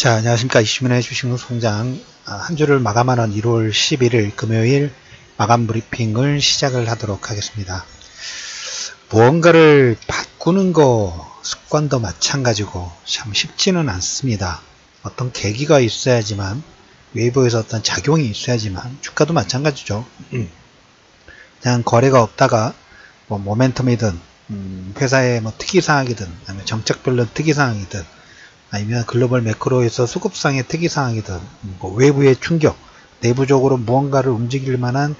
자, 안녕하십니까. 이슈민의 주식농수공장 한 주를 마감하는 1월 11일 금요일 마감 브리핑을 시작을 하도록 하겠습니다. 무언가를 바꾸는 거 습관도 마찬가지고 참 쉽지는 않습니다. 어떤 계기가 있어야지만, 외부에서 어떤 작용이 있어야지만, 주가도 마찬가지죠. 그냥 거래가 없다가 뭐 모멘텀이든 회사의 뭐 특이사항이든 아니면 정책별로 특이사항이든 아니면 글로벌 매크로에서 수급상의 특이사항이든 뭐 외부의 충격, 내부적으로 무언가를 움직일 만한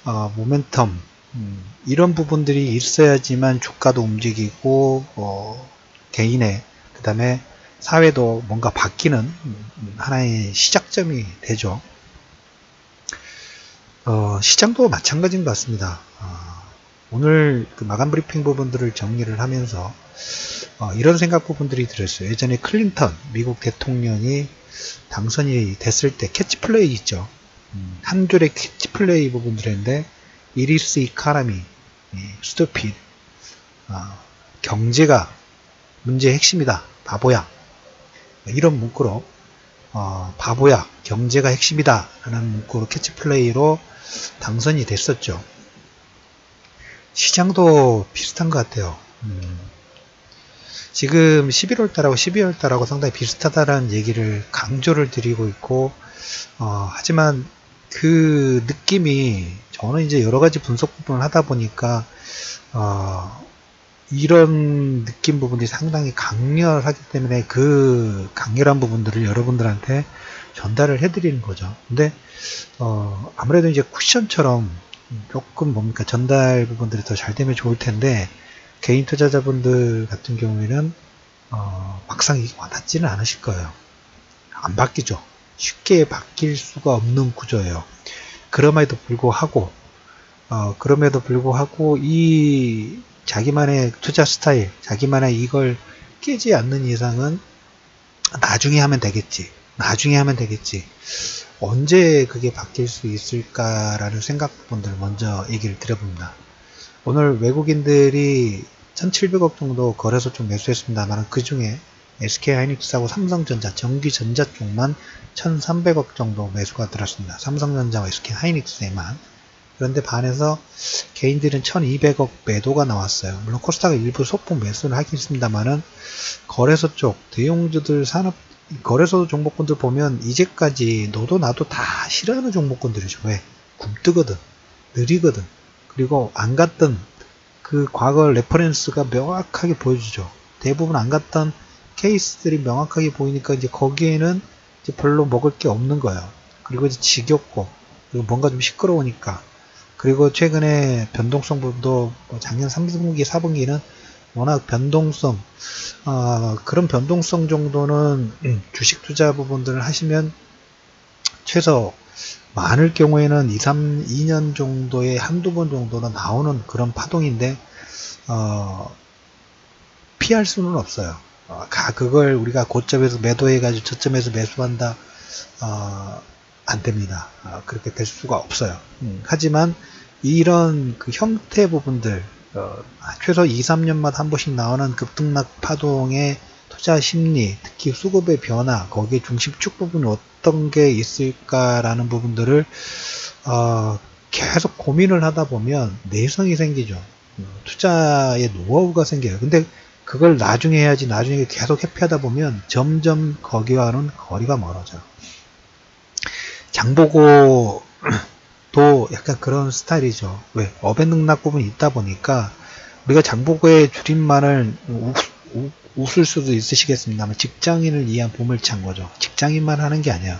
모멘텀, 이런 부분들이 있어야지만 주가도 움직이고 개인의 그 다음에 사회도 뭔가 바뀌는 하나의 시작점이 되죠. 시장도 마찬가지인 것 같습니다. 오늘 그 마감 브리핑 부분들을 정리를 하면서 이런 생각 부분들이 들었어요. 예전에 클린턴 미국 대통령이 당선이 됐을 때 캐치플레이 있죠. 한 줄의 캐치플레이 부분들인데 It is economy, stupid, 경제가 문제의 핵심이다, 바보야, 이런 문구로 바보야, 경제가 핵심이다 라는 문구로 캐치플레이로 당선이 됐었죠. 시장도 비슷한 것 같아요. 지금 11월달하고 12월달하고 상당히 비슷하다라는 얘기를 강조를 드리고 있고, 하지만 그 느낌이 저는 이제 여러가지 분석 부분을 하다 보니까 이런 느낌 부분이 상당히 강렬하기 때문에 그 강렬한 부분들을 여러분들한테 전달을 해드리는 거죠. 근데 아무래도 이제 쿠션처럼 조금 뭡니까, 전달 부분들이 더 잘 되면 좋을 텐데, 개인 투자자분들 같은 경우에는 막상 이게 와닿지는 않으실 거예요. 안 바뀌죠. 쉽게 바뀔 수가 없는 구조예요. 그럼에도 불구하고 이 자기만의 투자 스타일, 자기만의 이걸 깨지 않는 이상은 나중에 하면 되겠지. 언제 그게 바뀔 수 있을까라는 생각 부분들 먼저 얘기를 드려봅니다. 오늘 외국인들이 1700억 정도 거래소 쪽 매수했습니다만 그 중에 SK하이닉스하고 삼성전자, 전기전자 쪽만 1300억 정도 매수가 들었습니다. 삼성전자와 SK하이닉스에만. 그런데 반해서 개인들은 1200억 매도가 나왔어요. 물론 코스닥은 일부 소폭 매수를 하긴 했습니다만은 거래소 쪽 대형주들 산업 거래소 종목군들 보면 이제까지 너도 나도 다 싫어하는 종목군들이죠. 왜? 굼뜨거든, 느리거든, 그리고 안 갔던 그 과거 레퍼런스가 명확하게 보여주죠. 대부분 안 갔던 케이스들이 명확하게 보이니까 이제 거기에는 이제 별로 먹을 게 없는 거예요. 그리고 이제 지겹고, 그리고 뭔가 좀 시끄러우니까. 그리고 최근에 변동성 부분도 작년 3분기, 4분기는 워낙 변동성, 그런 변동성 정도는 주식 투자 부분들을 하시면 최소 많을 경우에는 2년 정도에 한두 번 정도는 나오는 그런 파동인데, 피할 수는 없어요. 그걸 우리가 고점에서 매도해가지고 저점에서 매수한다, 안 됩니다. 그렇게 될 수가 없어요. 하지만 이런 그 형태 부분들, 최소 2, 3년마다 한 번씩 나오는 급등락 파동의 투자 심리, 특히 수급의 변화, 거기에 중심축 부분이 어떤 게 있을까라는 부분들을 계속 고민을 하다 보면 내성이 생기죠. 투자의 노하우가 생겨요. 근데 그걸 나중에 해야지, 나중에 계속 회피하다 보면 점점 거기와는 거리가 멀어져요. 장보고 도 약간 그런 스타일이죠. 왜? 어배능락 부분이 있다 보니까 우리가 장보고의 줄임말을 웃을 수도 있으시겠습니다만 직장인을 위한 보물창고죠. 직장인만 하는 게 아니에요.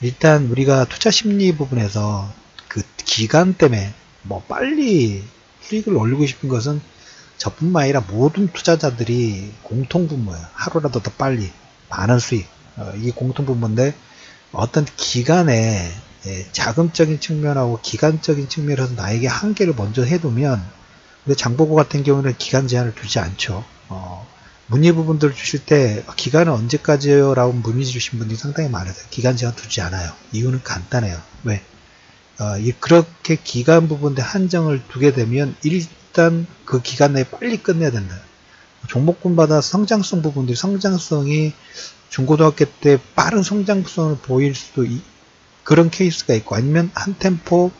일단 우리가 투자 심리 부분에서 그 기간 때문에 뭐 빨리 수익을 올리고 싶은 것은 저뿐만 아니라 모든 투자자들이 공통분모예요. 하루라도 더 빨리 많은 수익, 이게 공통분모인데 어떤 기간에 자금적인 측면하고 기간적인 측면에서 나에게 한계를 먼저 해두면, 근데 장보고 같은 경우는 기간 제한을 두지 않죠. 문의 부분들을 주실 때 기간은 언제까지요? 라고 문의 주신 분들이 상당히 많아요. 기간 제한 두지 않아요. 이유는 간단해요. 왜? 그렇게 기간 부분에 한정을 두게 되면 일단 그 기간 내에 빨리 끝내야 된다. 종목군마다 성장성 부분들이 성장성이 중고등학교 때 빠른 성장성을 보일 수도 그런 케이스가 있고 아니면 한 템포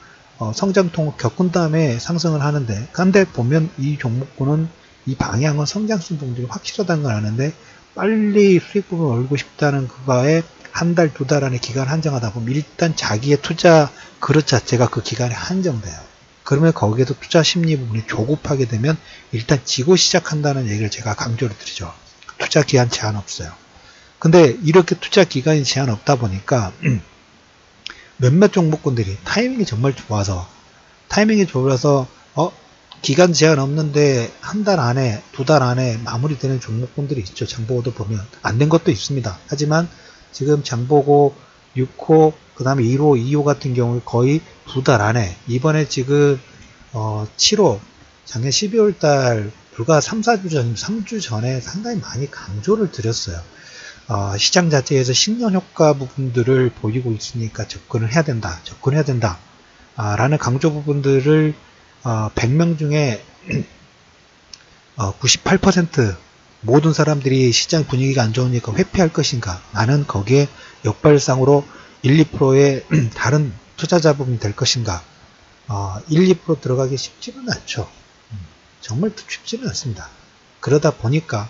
성장통을 겪은 다음에 상승을 하는데 근데 보면 이 종목군은 이 방향은 성장성 부분들이 확실하다는 걸 아는데 빨리 수익 부분을 올리고 싶다는 그거에 한 달, 두 달 안에 기간 한정하다 보면 일단 자기의 투자 그릇 자체가 그 기간에 한정돼요. 그러면 거기에도 투자 심리 부분이 조급하게 되면 일단 지고 시작한다는 얘기를 제가 강조를 드리죠. 투자 기한 제한 없어요. 근데 이렇게 투자 기간이 제한 없다 보니까 몇몇 종목군들이 타이밍이 정말 좋아서 기간 제한 없는데 한 달 안에 두 달 안에 마무리되는 종목군들이 있죠. 장보고도 보면 안 된 것도 있습니다. 하지만 지금 장보고 6호 그 다음에 1호 2호 같은 경우 거의 두 달 안에 이번에 지금 7호 작년 12월 달 불과 3주 전에 상당히 많이 강조를 드렸어요. 시장 자체에서 신년 효과 부분들을 보이고 있으니까 접근을 해야 된다. 라는 강조 부분들을 100명 중에 98% 모든 사람들이 시장 분위기가 안 좋으니까 회피할 것인가? 나는 거기에 역발상으로 1, 2%의 다른 투자 자금이 될 것인가? 1, 2% 들어가기 쉽지는 않죠. 정말 쉽지는 않습니다. 그러다 보니까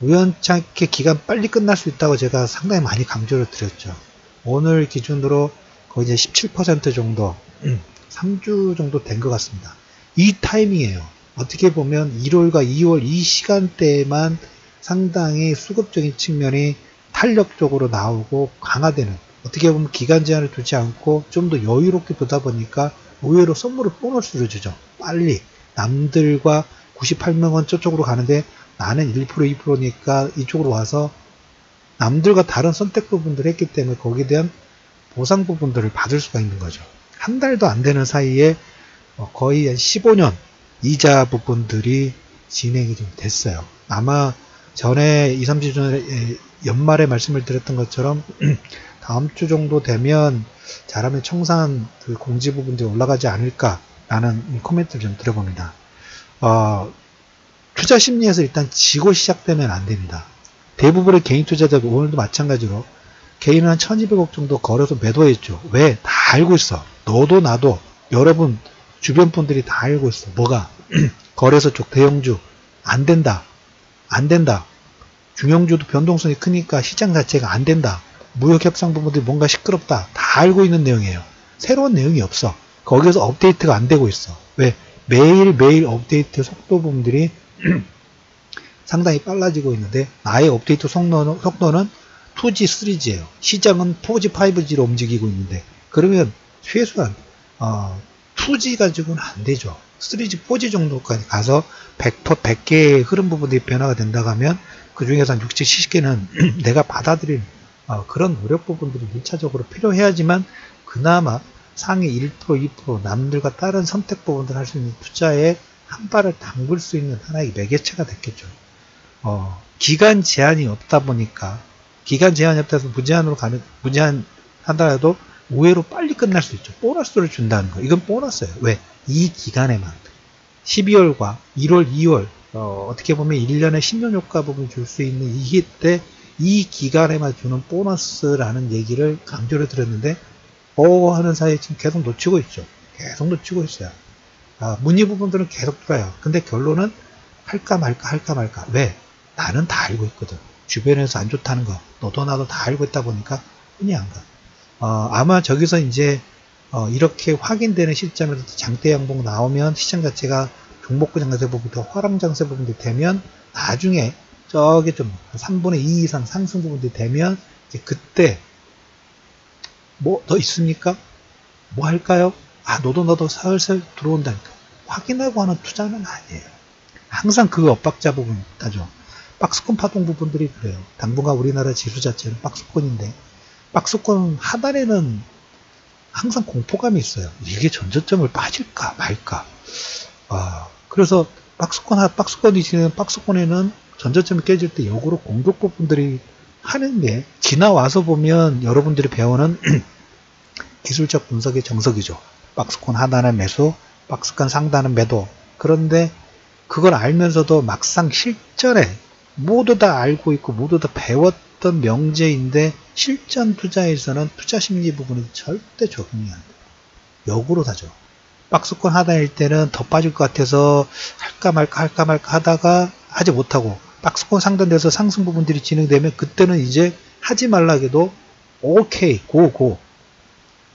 우연찮게 기간 빨리 끝날 수 있다고 제가 상당히 많이 강조를 드렸죠. 오늘 기준으로 거의 이제 17% 정도, 3주 정도 된 것 같습니다. 이 타이밍이에요. 어떻게 보면 1월과 2월 이 시간대에만 상당히 수급적인 측면이 탄력적으로 나오고 강화되는, 어떻게 보면 기간 제한을 두지 않고 좀 더 여유롭게 보다 보니까 의외로 선물을 보너스를 주죠. 빨리 남들과 98명은 저쪽으로 가는데 나는 1% 2%니까 이쪽으로 와서 남들과 다른 선택 부분들을 했기 때문에 거기에 대한 보상 부분들을 받을 수가 있는 거죠. 한 달도 안 되는 사이에 거의 한 15년 이자 부분들이 진행이 좀 됐어요. 아마 전에 2, 3주 전에 연말에 말씀을 드렸던 것처럼 다음 주 정도 되면 잘하면 청산 그 공지 부분들이 올라가지 않을까라는 코멘트를 좀 드려봅니다. 투자 심리에서 일단 지고 시작되면 안 됩니다. 대부분의 개인 투자자들 오늘도 마찬가지로 개인은 한 1200억 정도 걸어서 매도했죠. 왜? 다 알고 있어. 너도 나도 여러분 주변 분들이 다 알고 있어. 뭐가? 거래소 쪽 대형주 안 된다. 중형주도 변동성이 크니까 시장 자체가 안 된다. 무역 협상 부분들이 뭔가 시끄럽다. 다 알고 있는 내용이에요. 새로운 내용이 없어. 거기에서 업데이트가 안 되고 있어. 왜? 매일매일 업데이트 속도 부분들이 상당히 빨라지고 있는데 나의 업데이트 속도는 2G, 3G예요. 시장은 4G, 5G로 움직이고 있는데 그러면 최소한 2G 가지고는 안 되죠. 3G, 4G 정도까지 가서 100개의 흐름 부분들이 변화가 된다고 하면 그 중에서 한 60, 70개는 내가 받아들일 그런 노력 부분들이 1차적으로 필요해야지만 그나마 상위 1%, 2% 남들과 다른 선택 부분들 할 수 있는 투자에 한 발을 담글 수 있는 하나의 매개체가 됐겠죠. 기간 제한이 없다 보니까 기간 제한이 없다 해서 무제한 한다라도 의외로 빨리 끝날 수 있죠. 보너스를 준다는 거. 이건 보너스예요. 왜? 이 기간에만 12월과 1월, 2월 어떻게 보면 1년에 10년 효과 부분을 줄 수 있는 이때 이 기간에만 주는 보너스라는 얘기를 강조를 드렸는데 하는 사이에 지금 계속 놓치고 있죠. 계속 놓치고 있어요. 문의 부분들은 계속 들어요. 근데 결론은 할까 말까. 왜? 나는 다 알고 있거든. 주변에서 안 좋다는 거 너도 나도 다 알고 있다 보니까 흔히 안 가. 아마 저기서 이제 이렇게 확인되는 시점에서 장대 양봉 나오면 시장 자체가 종목구 장세 부분부터 화랑 장세 부분들이 되면 나중에 저기 좀 3분의 2 이상 상승 부분들이 되면 이제 그때 뭐 더 있습니까? 뭐 할까요? 너도 나도 슬슬 들어온다니까. 확인하고 하는 투자는 아니에요. 항상 그 엇박자 부분 따죠. 박스권 파동 부분들이 그래요. 당분간 우리나라 지수 자체는 박스권인데 박스권 하단에는 항상 공포감이 있어요. 이게 전저점을 빠질까 말까. 그래서 박스권이 지금 박스권에는 전저점이 깨질 때 역으로 공격 부분들이 하는 게 지나와서 보면 여러분들이 배우는 기술적 분석의 정석이죠. 박스권 하단의 매수, 박스권 상단의 매도. 그런데 그걸 알면서도 막상 실전에 모두 다 알고 있고 모두 다 배웠던 명제인데 실전 투자에서는 투자 심리 부분이 절대 적용이 안 돼요. 역으로 사죠. 박스권 하단일 때는 더 빠질 것 같아서 할까 말까 하다가 하지 못하고 박스권 상단돼서 상승 부분들이 진행되면 그때는 이제 하지 말라해도 오케이 고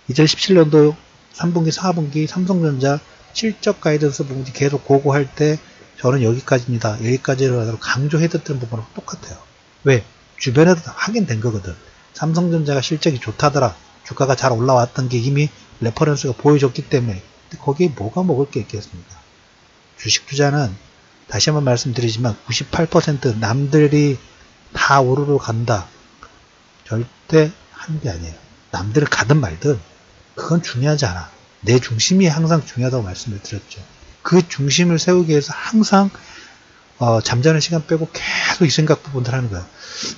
2017년도 3분기 4분기 삼성전자 실적 가이던스 부분이 계속 고고 할 때 저는 여기까지입니다. 여기까지로 강조해뒀던 부분은 똑같아요. 왜? 주변에도 확인된 거거든. 삼성전자가 실적이 좋다더라. 주가가 잘 올라왔던 게 이미 레퍼런스가 보여줬기 때문에. 근데 거기에 뭐가 먹을 게 있겠습니까? 주식 투자는 다시 한번 말씀드리지만 98% 남들이 다 오르러 간다. 절대 하는 게 아니에요. 남들은 가든 말든 그건 중요하지 않아. 내 중심이 항상 중요하다고 말씀을 드렸죠. 그 중심을 세우기 위해서 항상 잠자는 시간 빼고 계속 이 생각 부분들 하는 거야.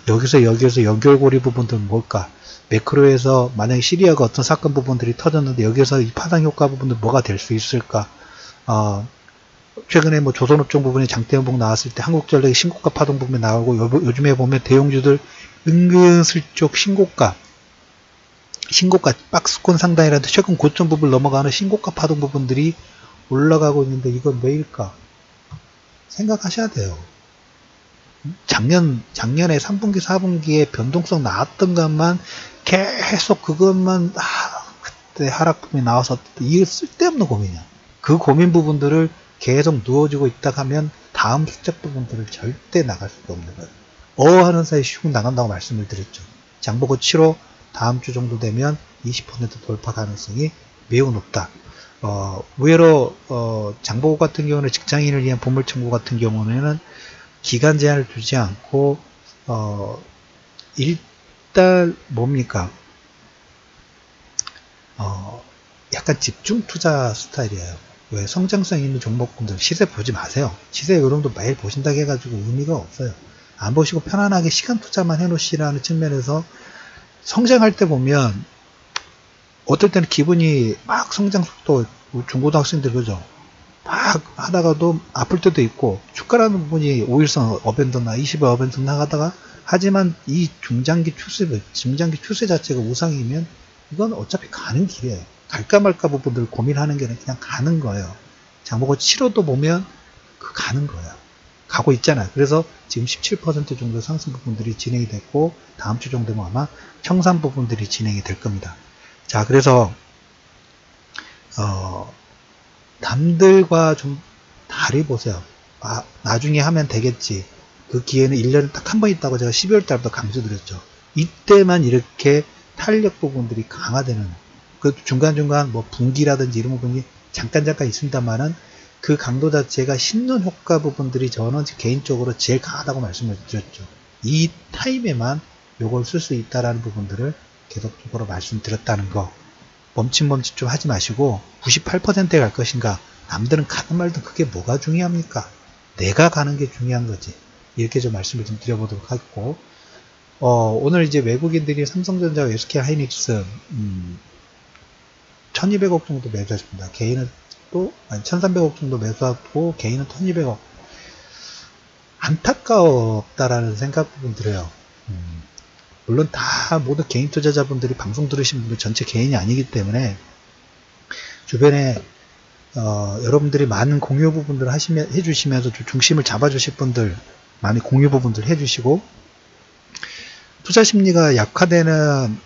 여기서 연결고리 부분들은 뭘까? 매크로에서 만약에 시리아가 어떤 사건 부분들이 터졌는데 여기서 이 파장 효과 부분들 뭐가 될 수 있을까? 최근에 뭐 조선업종 부분에 장대음봉 나왔을 때 한국전력의 신고가 파동 부분이 나오고 요즘에 보면 대형주들 은근슬쩍 신고가 박스권 상단이라도 최근 고점 부분 넘어가는 신고가 파동 부분들이 올라가고 있는데 이건 왜일까? 생각하셔야 돼요. 작년에 3분기 4분기에 변동성 나왔던 것만 계속 그것만 그때 하락 부분이 나와서 이게 쓸데없는 고민이야. 그 고민 부분들을 계속 누워지고 있다 하면 다음 수적 부분들을 절대 나갈 수가 없는 거예요. 하는 사이 슉 나간다고 말씀을 드렸죠. 장보고 7호 다음 주 정도 되면 20% 돌파 가능성이 매우 높다. 의외로 장보고 같은 경우는 직장인을 위한 보물청구 같은 경우는 기간 제한을 두지 않고 일단 뭡니까? 약간 집중 투자 스타일이에요. 왜? 성장성 있는 종목분들 시세 보지 마세요. 시세 요령도 매일 보신다고 해가지고 의미가 없어요. 안 보시고 편안하게 시간 투자만 해놓으시라는 측면에서 성장할 때 보면 어떨 때는 기분이 막 성장 속도 중고등학생들 그죠? 막 하다가도 아플 때도 있고 주가라는 부분이 5일선 어벤더나 20일 어벤더 나가다가 하지만 이 중장기 추세 자체가 우상이면 이건 어차피 가는 길이에요. 갈까 말까 부분들 고민하는 게 그냥 가는 거예요. 장보고 7호도 보면 그 가는 거예요. 가고 있잖아요. 그래서 지금 17% 정도 상승 부분들이 진행이 됐고 다음 주 정도면 아마 청산 부분들이 진행이 될 겁니다. 자, 그래서 남들과 좀 다르게 보세요. 나중에 하면 되겠지. 그 기회는 1년에 딱 한 번 있다고 제가 12월 달부터 강조드렸죠. 이때만 이렇게 탄력 부분들이 강화되는, 그 중간중간 뭐 분기라든지 이런 부분이 잠깐 있습니다만은 그 강도 자체가 신는 효과 부분들이 저는 개인적으로 제일 강하다고 말씀을 드렸죠. 이 타임에만 요걸 쓸 수 있다라는 부분들을 계속적으로 말씀드렸다는 거. 멈칫 좀 하지 마시고 98%에 갈 것인가? 남들은 가든 말든 그게 뭐가 중요합니까? 내가 가는 게 중요한 거지. 이렇게 좀 말씀을 좀 드려보도록 하겠고, 오늘 이제 외국인들이 삼성전자와 SK 하이닉스 1200억 정도 매수했습니다. 개인은 또 1300억 정도 매수하고 개인은 1200억. 안타까웠다라는 생각 부분 들어요. 물론 다 모든 개인 투자자분들이 방송 들으신 분들 전체 개인이 아니기 때문에 주변에 여러분들이 많은 공유 부분들을 해주시면서 중심을 잡아주실 분들 많이 공유 부분들 해주시고, 투자 심리가 약화되는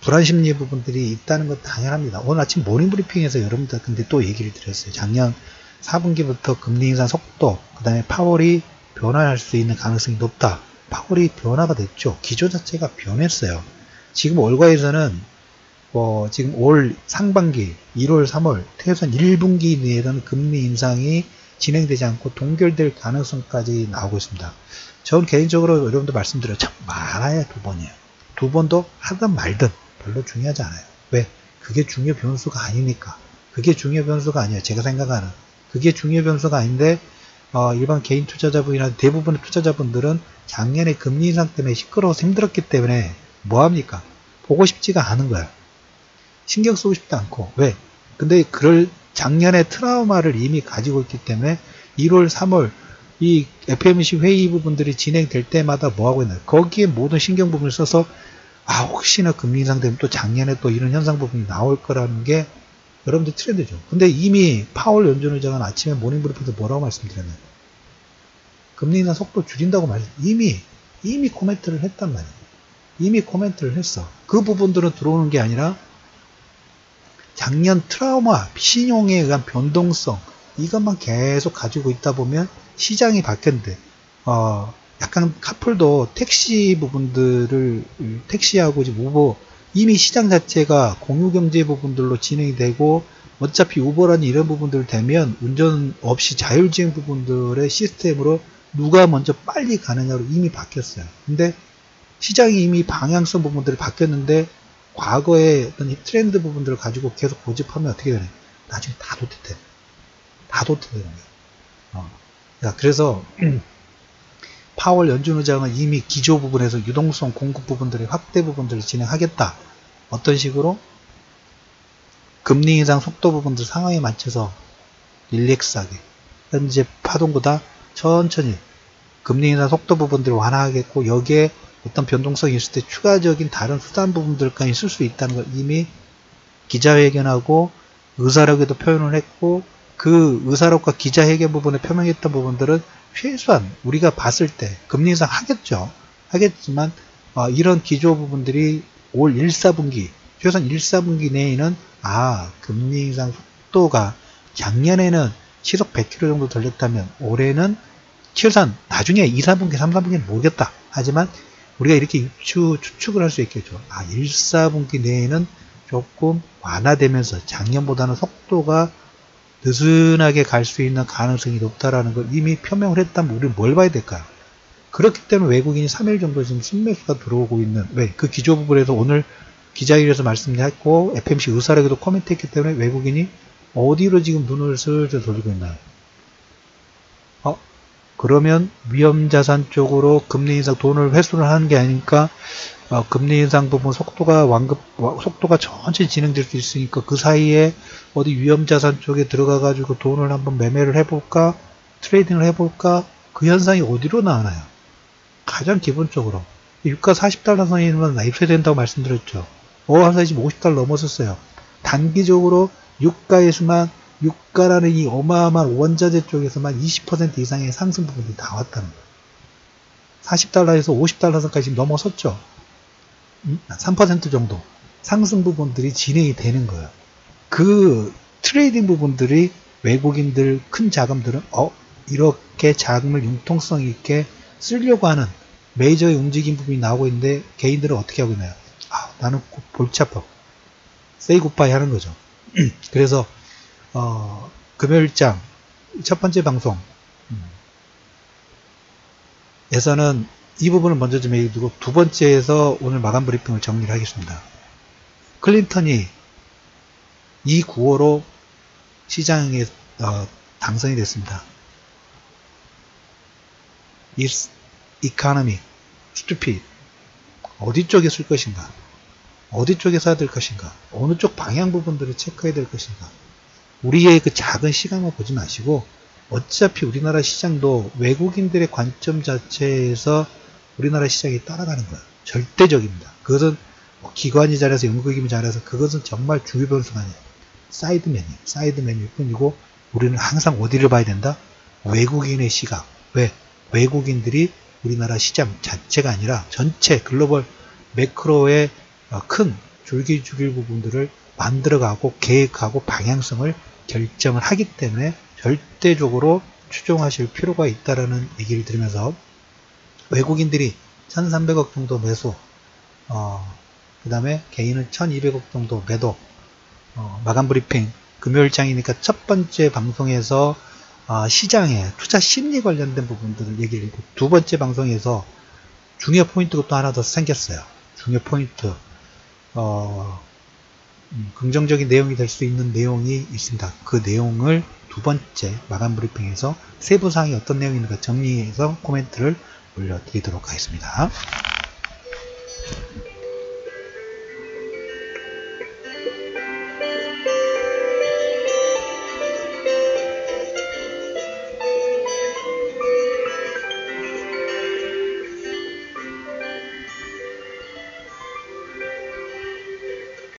불안 심리 부분들이 있다는 건 당연합니다. 오늘 아침 모닝 브리핑에서 여러분들 근데 또 얘기를 드렸어요. 작년 4분기부터 금리 인상 속도, 그 다음에 파월이 변화할 수 있는 가능성이 높다. 파월이 변화가 됐죠. 기조 자체가 변했어요. 지금 월가에서는 지금 올 상반기 1월 3월 최소한 1분기 내에는 금리 인상이 진행되지 않고 동결될 가능성까지 나오고 있습니다. 전 개인적으로 여러분들 말씀드려요. 참 많아야 2번이에요. 2번도 하든 말든 별로 중요하지 않아요. 왜? 그게 중요 변수가 아니니까. 그게 중요 변수가 아니에요. 제가 생각하는. 그게 중요 변수가 아닌데 일반 개인 투자자분이나 대부분의 투자자분들은 작년에 금리 인상 때문에 시끄러워서 힘들었기 때문에 뭐합니까? 보고 싶지가 않은 거야. 신경 쓰고 싶지 않고. 왜? 근데 그럴 작년의 트라우마를 이미 가지고 있기 때문에 1월, 3월 이 FMC 회의 부분들이 진행될 때마다 뭐 하고 있나요? 거기에 모든 신경 부분을 써서 혹시나 금리 인상되면 또 작년에 또 이런 현상 부분이 나올 거라는 게 여러분들 트렌드죠. 근데 이미 파월 연준 의장은 아침에 모닝 브리핑에서 뭐라고 말씀드렸나요? 금리 인상 속도 줄인다고 이미 코멘트를 했단 말이에요. 이미 코멘트를 했어. 그 부분들은 들어오는 게 아니라 작년 트라우마, 신용에 의한 변동성 이것만 계속 가지고 있다 보면 시장이 바뀌었는데 약간 카풀도 택시 부분들을 택시하고 지금 우버 이미 시장 자체가 공유경제 부분들로 진행이 되고 어차피 우버라는 이런 부분들 되면 운전 없이 자율주행 부분들의 시스템으로 누가 먼저 빨리 가느냐로 이미 바뀌었어요. 근데 시장이 이미 방향성 부분들이 바뀌었는데 과거의 어떤 트렌드 부분들을 가지고 계속 고집하면 어떻게 되나요? 나중에 다 도태돼. 다 도태되는 거예요. 그래서 파월 연준 의장은 이미 기조 부분에서 유동성 공급 부분들의 확대 부분들을 진행하겠다. 어떤 식으로? 금리 인상 속도 부분들 상황에 맞춰서 릴렉스하게 현재 파동보다 천천히 금리 인상 속도 부분들을 완화하겠고 여기에 어떤 변동성이 있을 때 추가적인 다른 수단 부분들까지 쓸 수 있다는 걸 이미 기자회견하고 의사록에도 표현을 했고 그 의사록과 기자회견 부분에 표명했던 부분들은 최소한 우리가 봤을 때 금리 인상 하겠죠. 하겠지만 이런 기조 부분들이 올 1, 4분기 최소한 1, 4분기 내에는 금리 인상 속도가 작년에는 시속 100km 정도 돌렸다면 올해는 최소한 나중에 2, 4분기, 3, 4분기는 모르겠다. 하지만 우리가 이렇게 추측을 할 수 있겠죠. 1, 4분기 내에는 조금 완화되면서 작년보다는 속도가 느슨하게 갈 수 있는 가능성이 높다라는 걸 이미 표명을 했다면 우리는 뭘 봐야 될까요? 그렇기 때문에 외국인이 3일 정도 지금 순매수가 들어오고 있는 그 기조 부분에서 오늘 기자회견에서 말씀했고 FMC 의사록에도 코멘트했기 때문에 외국인이 어디로 지금 눈을 슬슬 돌리고 있나요? 그러면 위험자산 쪽으로 금리 인상 돈을 회수를 하는 게 아니니까 금리 인상 부분 속도가 천천히 진행될 수 있으니까 그 사이에 어디 위험자산 쪽에 들어가 가지고 돈을 한번 매매를 해볼까 트레이딩을 해볼까 그 현상이 어디로 나오나요? 가장 기본적으로 유가 40달러 선이면 입수해야 된다고 말씀드렸죠. 어항사 지금 50달러 넘었었어요. 단기적으로 유가라는 이 어마어마한 원자재 쪽에서만 20% 이상의 상승 부분이 다 왔다는 거예요. 40달러에서 50달러 선까지 지금 넘어섰죠. 3% 정도 상승 부분들이 진행이 되는 거예요. 그 트레이딩 부분들이 외국인들 큰 자금들은 이렇게 자금을 융통성 있게 쓰려고 하는 메이저의 움직임 부분이 나오고 있는데 개인들은 어떻게 하고 있나요? 나는 골치 아파. 세이 굿바이 하는 거죠. 그래서 금요일장 첫 번째 방송 에서는 이 부분을 먼저 좀 얘기 두고 두 번째에서 오늘 마감 브리핑을 정리를 하겠습니다. 클린턴이 이 9호로 시장에 당선이 됐습니다. It's economy, stupid. 어디 쪽에 쓸 것인가? 어디 쪽에 써야 될 것인가? 어느 쪽 방향 부분들을 체크해야 될 것인가? 우리의 그 작은 시간만 보지 마시고 어차피 우리나라 시장도 외국인들의 관점 자체에서 우리나라 시장이 따라가는 거예요. 절대적입니다. 그것은 기관이 잘해서 연구기관이 잘해서 그것은 정말 중요 변수가 아니에요. 사이드 메뉴일 뿐이고 우리는 항상 어디를 봐야 된다? 외국인의 시각. 왜? 외국인들이 우리나라 시장 자체가 아니라 전체 글로벌 매크로의 큰 줄기죽일 부분들을 만들어가고 계획하고 방향성을 결정을 하기 때문에 절대적으로 추종하실 필요가 있다라는 얘기를 드리면서 외국인들이 1300억 정도 매수 그 다음에 개인은 1200억 정도 매도 마감 브리핑 금요일장이니까 첫 번째 방송에서 시장에 투자 심리 관련된 부분들을 얘기를 했고 두 번째 방송에서 중요 포인트가 또 하나 더 생겼어요. 중요 포인트 긍정적인 내용이 될 수 있는 내용이 있습니다. 그 내용을 두 번째 마감 브리핑에서 세부사항이 어떤 내용이 있는가 정리해서 코멘트를 올려드리도록 하겠습니다.